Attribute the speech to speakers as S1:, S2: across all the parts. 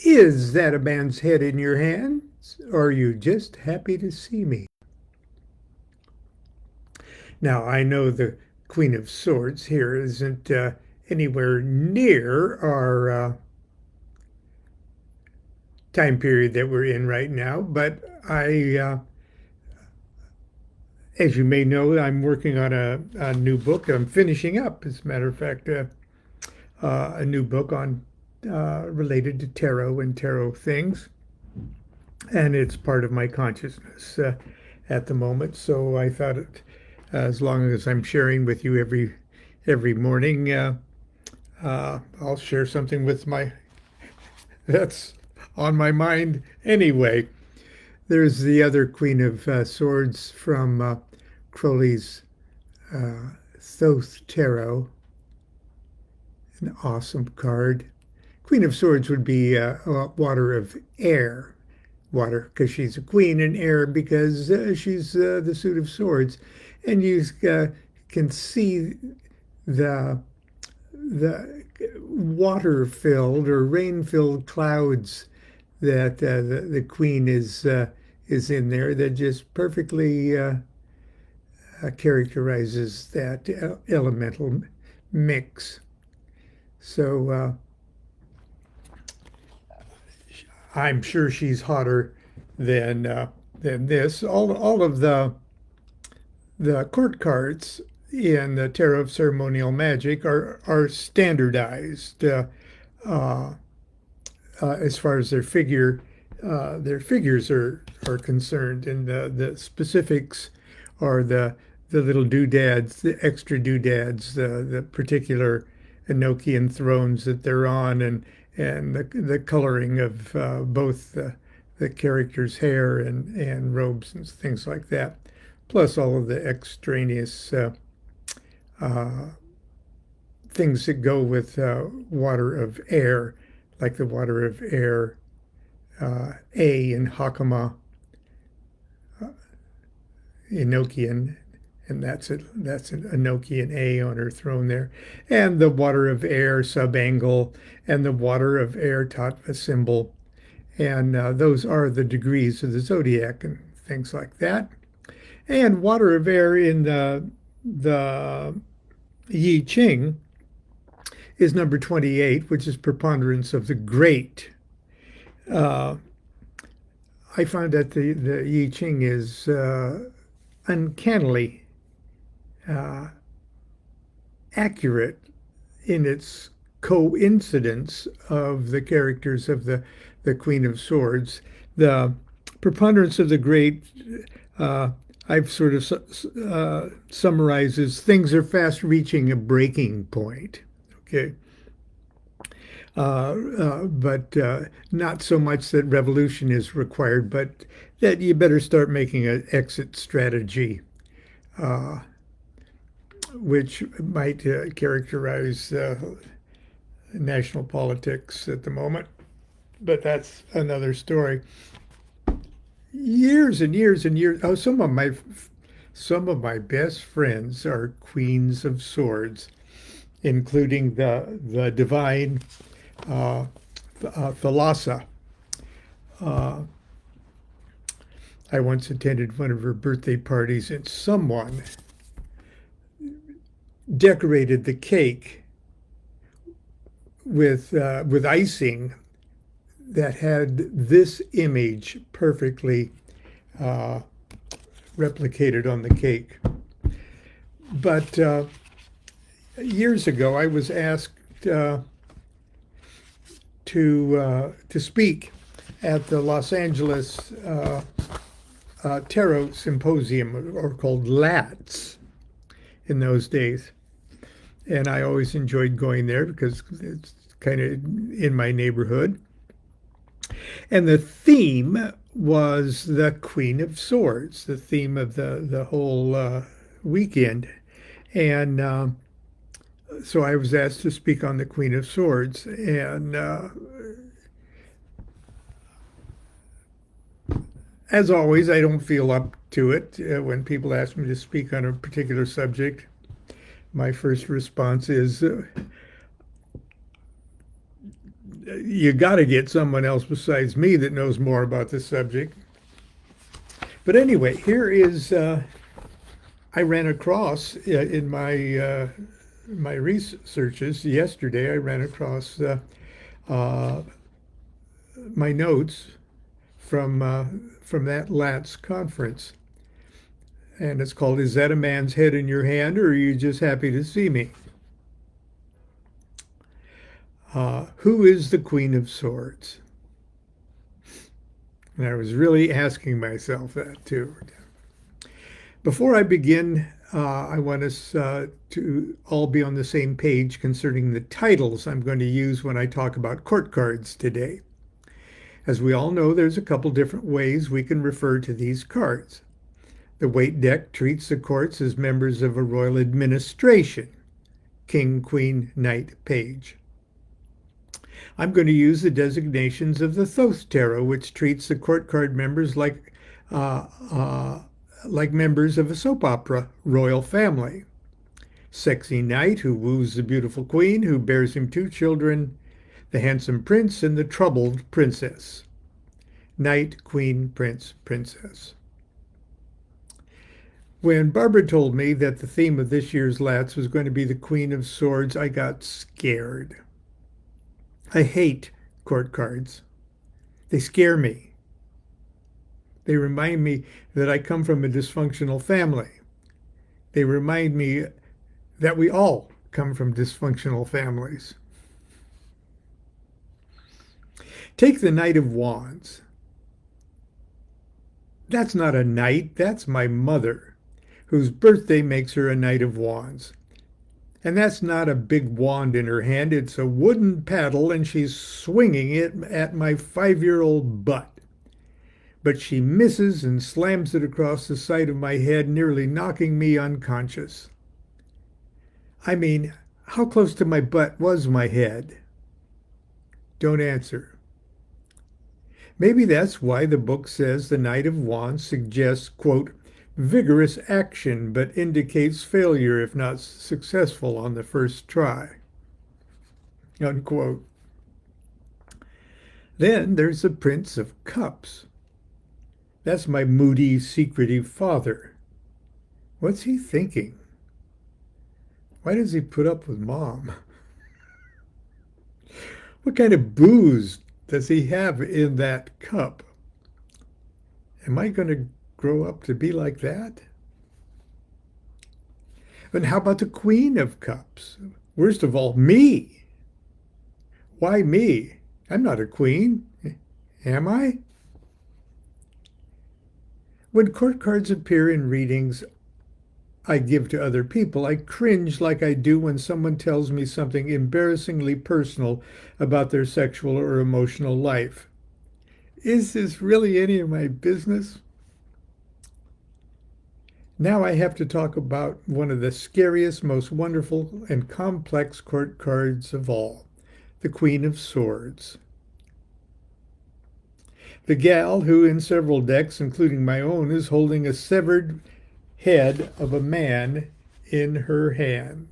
S1: Is that a man's head in your hands, or are you just happy to see me? Now, I know the Queen of Swords here isn't anywhere near our time period that we're in right now, but as you may know, I'm working on a new book. I'm finishing up, as a matter of fact, a new book on related to tarot and tarot things, and it's part of my consciousness at the moment. So I thought, as long as I'm sharing with you every morning, I'll share something with my that's on my mind anyway. There's the other Queen of Swords from Crowley's Thoth Tarot, an awesome card. Queen of Swords would be water of air. Water because she's a queen, and air because she's the suit of swords. And you can see the water-filled or rain-filled clouds that the queen is in there that just perfectly characterizes that elemental mix. So I'm sure she's hotter than this. All of the court cards in the Tarot of Ceremonial Magic are standardized uh, as far as their figures are concerned, and the specifics are the little doodads, the extra doodads, the particular Enochian thrones that they're on, and the coloring of both the character's hair and robes and things like that, plus all of the extraneous uh, things that go with water of air, like the water of air A in Hakama, Enochian, and that's an Enochian A on her throne there, and the water of air subangle, and the water of air tattva symbol, and those are the degrees of the zodiac and things like that. And water of air in the I Ching is number 28, which is preponderance of the great. Uh, I found that the I Ching is uncannily uh, accurate in its coincidence of the characters of the Queen of Swords. The preponderance of the great, I've sort of summarizes things are fast reaching a breaking point. Okay. But not so much that revolution is required, but that you better start making an exit strategy, uh, which might characterize national politics at the moment. But that's another story. Years and years and years. Oh, some of my best friends are queens of swords, including the divine Thalassa. Uh, I once attended one of her birthday parties, and someone decorated the cake with icing that had this image perfectly uh, replicated on the cake. But years ago, I was asked to speak at the Los Angeles Tarot Symposium, or called LATS in those days. And I always enjoyed going there because it's kind of in my neighborhood. And the theme was the Queen of Swords, the theme of the whole weekend. And so I was asked to speak on the Queen of Swords. And as always, I don't feel up to it when people ask me to speak on a particular subject. My first response is, you got to get someone else besides me that knows more about the subject. But anyway, here is I ran across in my researches yesterday. I ran across uh, my notes from that LATS conference, and it's called "Is That a Man's Head in Your Hand, or are you just happy to see me?" Who is the Queen of Swords? And I was really asking myself that too. Before I begin, I want us to all be on the same page concerning the titles I'm going to use when I talk about court cards today. As we all know, there's a couple different ways we can refer to these cards. The Waite deck treats the courts as members of a royal administration, king, queen, knight, page. I'm going to use the designations of the Thoth Tarot, which treats the court card members like members of a soap opera royal family. Sexy knight who woos the beautiful queen who bears him 2 children, the handsome prince and the troubled princess. Knight, queen, prince, princess. When Barbara told me that the theme of this year's LATS was going to be the Queen of Swords, I got scared. I hate court cards. They scare me. They remind me that I come from a dysfunctional family. They remind me that we all come from dysfunctional families. Take the Knight of Wands. That's not a knight, that's my mother, whose birthday makes her a Knight of Wands. And that's not a big wand in her hand, it's a wooden paddle, and she's swinging it at my 5-year-old butt. But she misses and slams it across the side of my head, nearly knocking me unconscious. I mean, how close to my butt was my head? Don't answer. Maybe that's why the book says the Knight of Wands suggests, quote, vigorous action, but indicates failure if not successful on the first try, unquote. Then there's the Prince of Cups. That's my moody, secretive father. What's he thinking? Why does he put up with Mom? What kind of booze does he have in that cup? Am I going to grow up to be like that? And how about the Queen of Cups? Worst of all, me. Why me? I'm not a queen, am I? When court cards appear in readings I give to other people, I cringe like I do when someone tells me something embarrassingly personal about their sexual or emotional life. Is this really any of my business? Now I have to talk about one of the scariest, most wonderful, and complex court cards of all, the Queen of Swords. The gal who, in several decks, including my own, is holding a severed head of a man in her hand.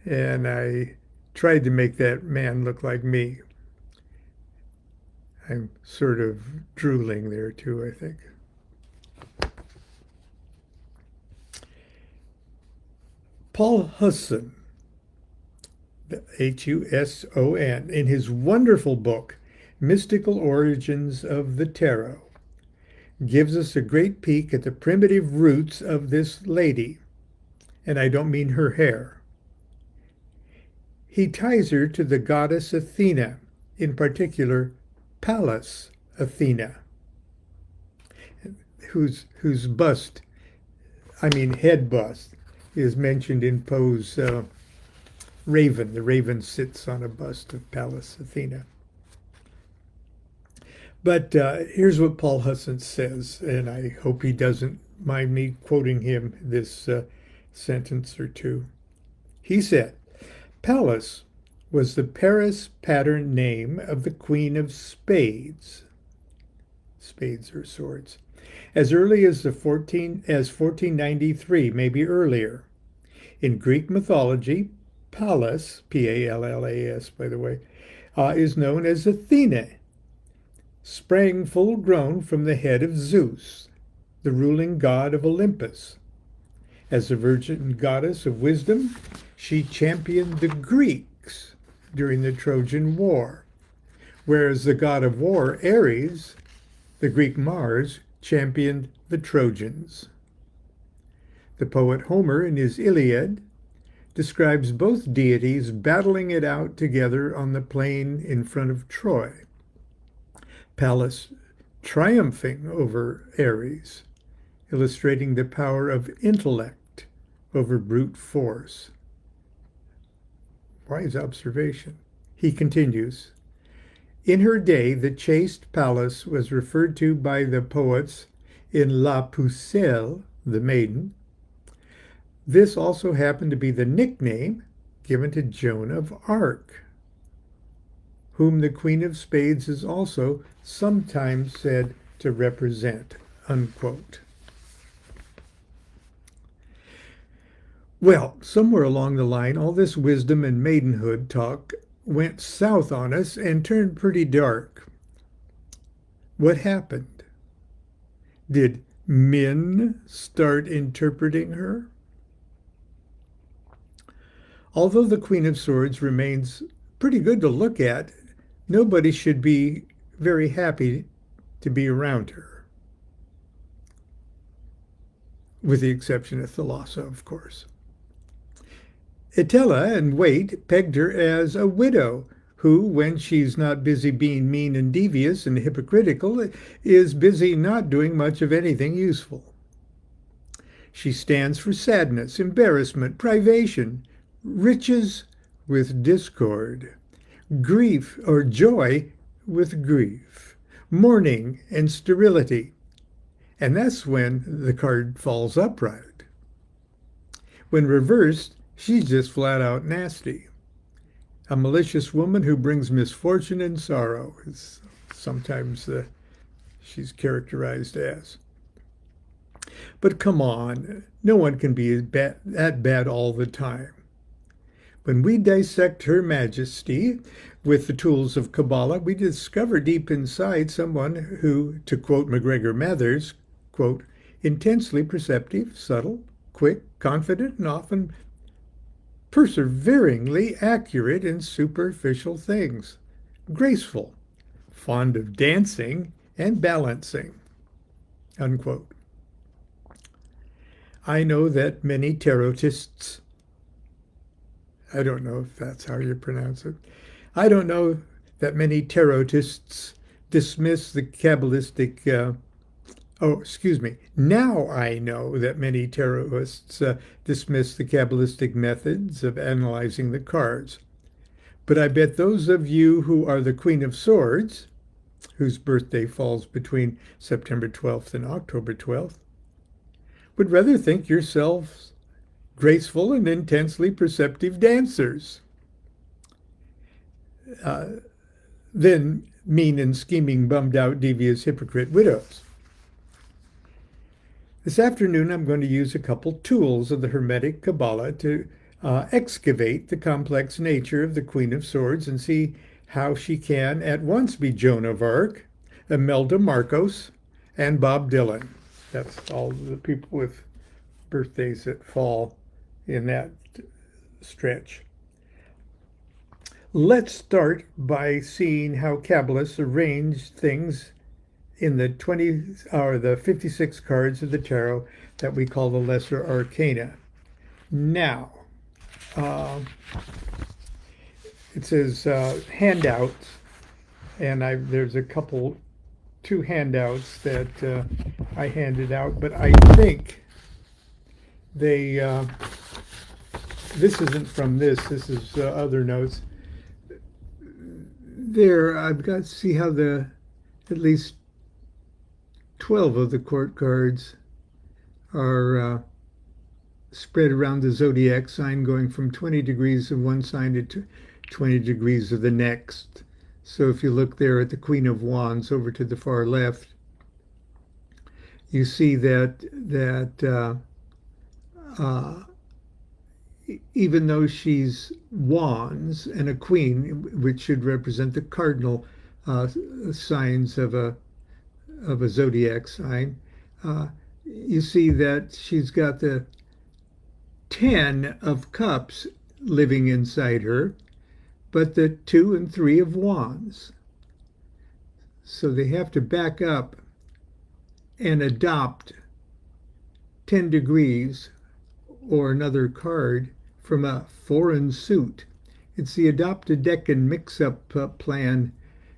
S1: And I tried to make that man look like me. I'm sort of drooling there too, I think. Paul Husson, Huson, in his wonderful book, Mystical Origins of the Tarot, gives us a great peek at the primitive roots of this lady, and I don't mean her hair. He ties her to the goddess Athena, in particular Pallas Athena, whose head bust, is mentioned in Poe's Raven. The raven sits on a bust of Pallas Athena. But here's what Paul Husson says, and I hope he doesn't mind me quoting him this sentence or two. He said, Pallas was the Paris pattern name of the Queen of Spades. Spades are swords. As early as 1493, maybe earlier. In Greek mythology, Pallas, P-A-L-L-A-S, by the way, is known as Athena, sprang full grown from the head of Zeus, the ruling god of Olympus. As the virgin goddess of wisdom, she championed the Greeks during the Trojan War, whereas the god of war, Ares, the Greek Mars, championed the Trojans. The poet Homer, in his Iliad, describes both deities battling it out together on the plain in front of Troy. Pallas triumphing over Ares, illustrating the power of intellect over brute force. Wise observation. He continues, in her day, the chaste Pallas was referred to by the poets in La Pucelle, the maiden. This also happened to be the nickname given to Joan of Arc, whom the Queen of Spades is also sometimes said to represent, unquote. Well, somewhere along the line, all this wisdom and maidenhood talk went south on us and turned pretty dark. What happened? Did men start interpreting her? Although the Queen of Swords remains pretty good to look at, nobody should be very happy to be around her. With the exception of Thalassa, of course. Attila and Waite pegged her as a widow who, when she's not busy being mean and devious and hypocritical, is busy not doing much of anything useful. She stands for sadness, embarrassment, privation, riches with discord, grief or joy with grief, mourning and sterility. And that's when the card falls upright. When reversed, she's just flat out nasty. A malicious woman who brings misfortune and sorrow is sometimes she's characterized as. But come on, no one can be that bad all the time. When we dissect Her Majesty with the tools of Kabbalah, we discover deep inside someone who, to quote MacGregor Mathers, quote, intensely perceptive, subtle, quick, confident, and often perseveringly accurate in superficial things, graceful, fond of dancing and balancing, unquote. I know that many tarotists, I don't know if that's how you pronounce it, I don't know that many tarotists dismiss the Kabbalistic Now I know that many tarotists dismiss the Kabbalistic methods of analyzing the cards. But I bet those of you who are the Queen of Swords, whose birthday falls between September 12th and October 12th, would rather think yourselves graceful and intensely perceptive dancers than mean and scheming, bummed-out, devious, hypocrite widows. This afternoon, I'm going to use a couple tools of the Hermetic Kabbalah to excavate the complex nature of the Queen of Swords and see how she can at once be Joan of Arc, Imelda Marcos, and Bob Dylan. That's all the people with birthdays that fall in that stretch. Let's start by seeing how Kabbalists arrange things in the 56 cards of the tarot that we call the Lesser Arcana. Now, it says handouts, and there's two handouts that I handed out, but I think this isn't from this is other notes. There, I've got to see how at least 12 of the court cards are spread around the zodiac sign, going from 20 degrees of one sign to 20 degrees of the next. So if you look there at the Queen of Wands over to the far left, you see that even though she's wands and a queen, which should represent the cardinal uh, signs of a zodiac sign, uh, you see that she's got the 10 of cups living inside her, but the 2 and 3 of wands. So they have to back up and adopt 10 degrees or another card from a foreign suit. It's the adopt a deck and mix up plan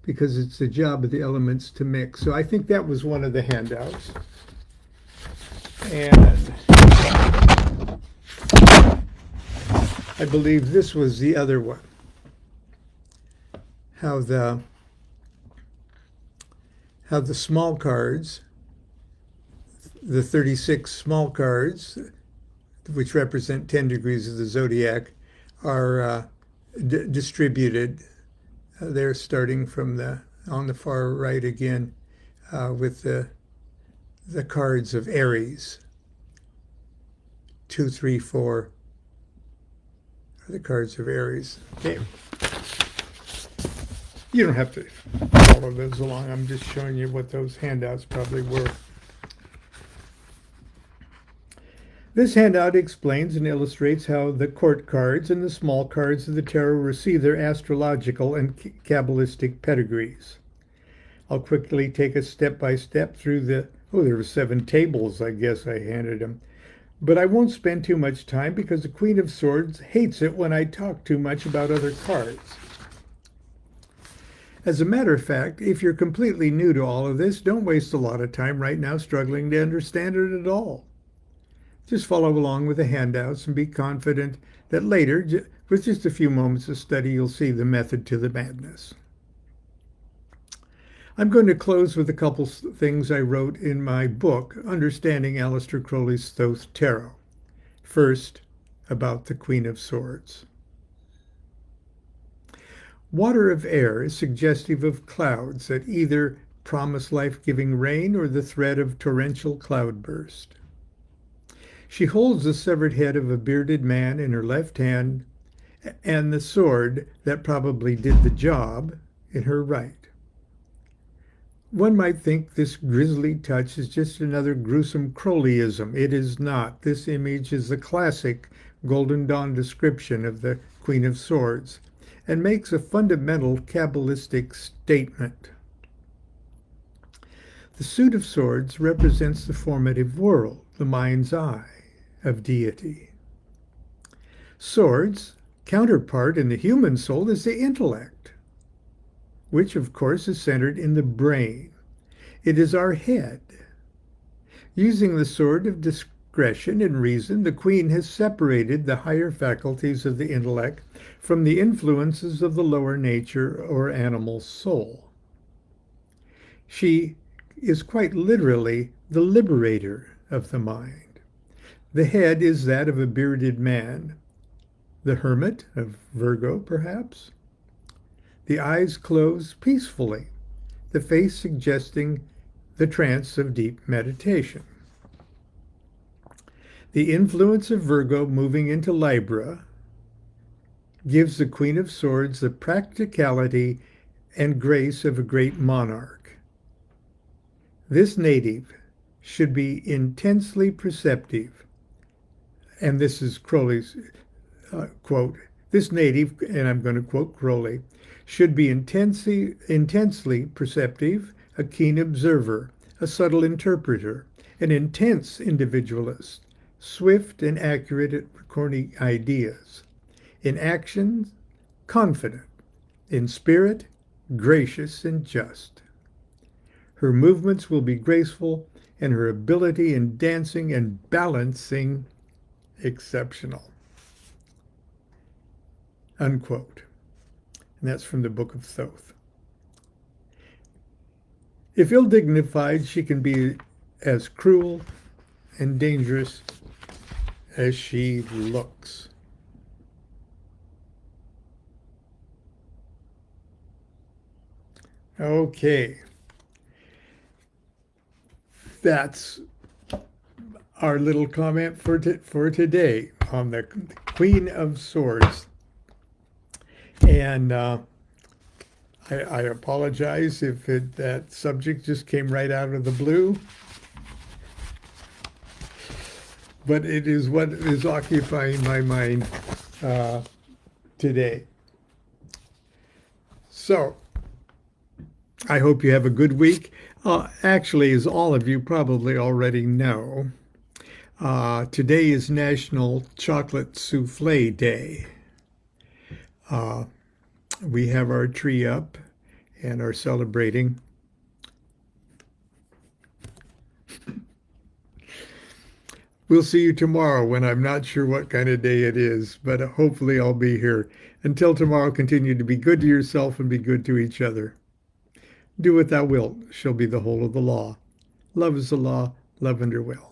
S1: because it's the job of the elements to mix. So I think that was one of the handouts. And I believe this was the other one. How the small cards, the 36 small cards, which represent 10 degrees of the zodiac, are distributed. They're starting from on the far right again with the cards of Aries. 2, 3, 4 are the cards of Aries. Okay. You don't have to follow those along. I'm just showing you what those handouts probably were. This handout explains and illustrates how the court cards and the small cards of the tarot receive their astrological and Kabbalistic pedigrees. I'll quickly take us step by step through there were 7 tables, I guess I handed him. But I won't spend too much time because the Queen of Swords hates it when I talk too much about other cards. As a matter of fact, if you're completely new to all of this, don't waste a lot of time right now struggling to understand it at all. Just follow along with the handouts and be confident that later, with just a few moments of study, you'll see the method to the madness. I'm going to close with a couple things I wrote in my book, Understanding Aleister Crowley's Thoth Tarot. First, about the Queen of Swords. Water of air is suggestive of clouds that either promise life-giving rain or the threat of torrential cloudburst. She holds the severed head of a bearded man in her left hand and the sword that probably did the job in her right. One might think this grisly touch is just another gruesome Crowleyism. It is not. This image is the classic Golden Dawn description of the Queen of Swords and makes a fundamental Kabbalistic statement. The suit of swords represents the formative world, the mind's eye of deity. Swords' counterpart in the human soul is the intellect, which of course is centered in the brain. It is our head. Using the sword of discretion and reason, the queen has separated the higher faculties of the intellect from the influences of the lower nature or animal soul. She is quite literally the liberator of the mind. The head is that of a bearded man, the hermit of Virgo, perhaps. The eyes close peacefully, the face suggesting the trance of deep meditation. The influence of Virgo moving into Libra gives the Queen of Swords the practicality and grace of a great monarch. This native should be intensely perceptive, and this is Crowley's quote, this native, and I'm going to quote Crowley, should be intensely perceptive, a keen observer, a subtle interpreter, an intense individualist, swift and accurate at recording ideas, in action, confident, in spirit, gracious and just. Her movements will be graceful, and her ability in dancing and balancing exceptional. Unquote. And that's from the Book of Thoth. If ill-dignified, she can be as cruel and dangerous as she looks. Okay. That's our little comment for today. on the Queen of Swords. And I apologize if that subject just came right out of the blue, but it is what is occupying my mind today. So I hope you have a good week. Actually, as all of you probably already know, today is National Chocolate Souffle Day. We have our tree up and are celebrating. We'll see you tomorrow when I'm not sure what kind of day it is, but hopefully I'll be here. Until tomorrow, continue to be good to yourself and be good to each other. Do what thou wilt shall be the whole of the law. Love is the law, love under will.